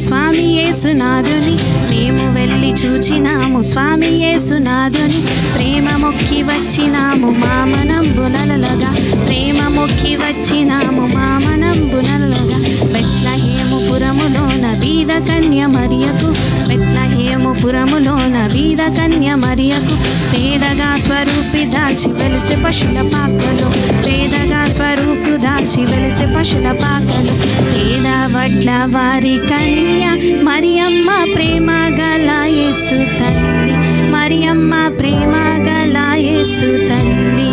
స్వామి యేసునాథుని మేము వెళ్ళి చూచినాము స్వామి యేసునాథుని ప్రేమ మొక్కి వచ్చినాము మామనంబునలగా ప్రేమ మొక్కి వచ్చినాము మామనంబునలగా బెత్లెహేముపురములోన బీద కన్య మరియకు బెత్లెహేముపురములోన బీద కన్య మరియకు పేదగా స్వరూపి దాల్చి వెలిసే పశుల పాకలు పేదగా స్వరూపు దాల్చి వెలిసే పశుల పాకలు పేద వడ్ల వారి కన్య మరియమ్మ ప్రేమ గల యేసు తల్లి మరియమ్మ ప్రేమ గల యేసు తల్లి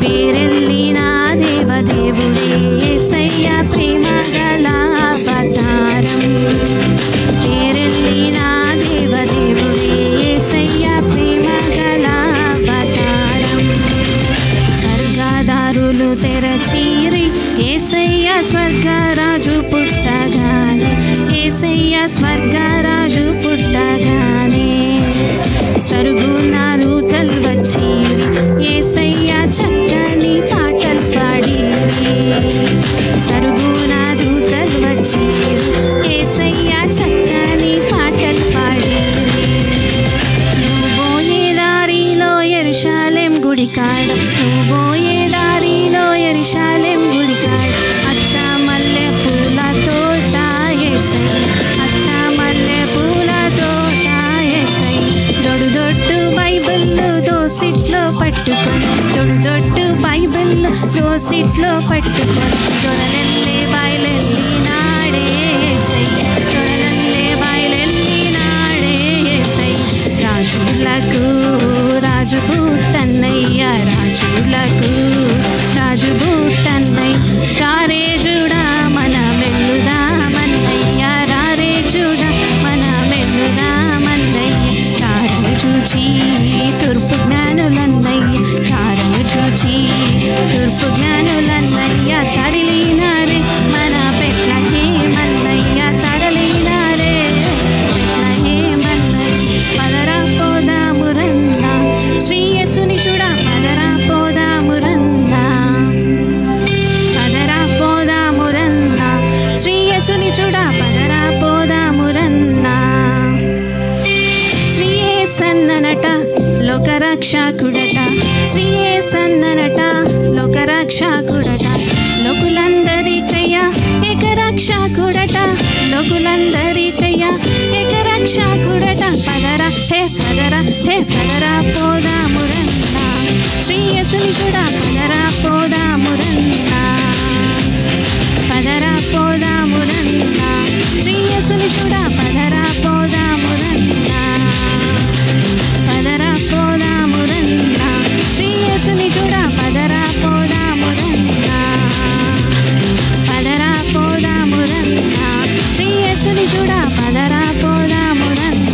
పేరెల్లిన దేవదేవుడే యేసయ్య ప్రేమ గల అవతారం పేరెల్లిన దేవదేవుడే యేసయ్య ప్రేమ గల అవతారం స్వర్గదారులు తెరచీరి యేసయ్య స్వర్గరాజు పుట్టగానే యేసయ్య స్వర్గరాజు పుట్టగానే సరుగున దూతలు వచ్చిరి యేసయ్య చక్కని పాటలు పాడిరి సరుగున దూతలు వచ్చిరి యేసయ్య చక్కని పాటలు పాడిరి నువ్వు పోయే దారిలో యెరూషలేం గుడి కాడ నువ్వు పోయే దారిలో యెరూషలేం గుడి కాడ అచ్చ మల్లె పూల తోట యేసయ్య అచ్చ మల్లె పూల తోట యేసయ్య దొడ్డు దొడ్డు బైబిల్లు దోసిట్లో పట్టుకొని దొడ్డు దొడ్డు బైబిల్లు దోసిట్లో పట్టుకొని దొరలెల్లే బయలెల్లినాడే యేసయ్య దొరలెల్లే బయలెల్లినాడే యేసయ్య రాజులకు రాజు బూటన్నయ్య రాజులకు రాజు బూటన్నయ్య రారే చూడా మన మెల్లుదామన్నయ్య రారే చూడా మన మెల్లుదామన్నయ్య తారను చూచి తూర్పు జ్ఞానులన్నయ్య తారను చూచి తూర్పు జ్ఞానులన్నయ్య తరలినారే మన బెత్లెహేమన్నయ్య తరలినారే బెత్లెహేమన్నయ్య పదరా పోదామురన్న శ్రీ యేసుని చూడ పదరా పోదామురన్న పదరా పోదామురన్న శ్రీ యేసుని చూడ పదరా పోదామురన్న శ్రీ యేసన్ననట లోకరక్షకుడట శ్రీ యేసన్ననట లోకరక్షకుడట లోకులందరికయ్య ఏకరక్షకుడట లోకులందరికయ్య ఏకరక్షకుడట పదరా హే పదరా హే పదరా పోదామురన్న శ్రీ యేసుని చూడ పదరా పోదామురన్న పదరా పోదామురన్న శ్రీ యేసుని చూడ పదరా పోదామురన్న పదరా పోదామురన్న శ్రీ యేసుని చూడ పదరా పోదామురన్న పదరా పోదామురన్న శ్రీ యేసుని చూడ పదరా పోదామురన్న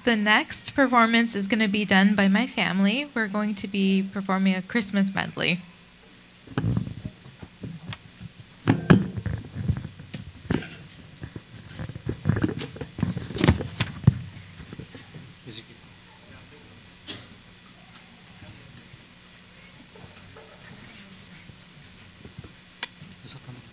The next performance is going to be done by my family. We're going to be performing a Christmas medley. Is it coming?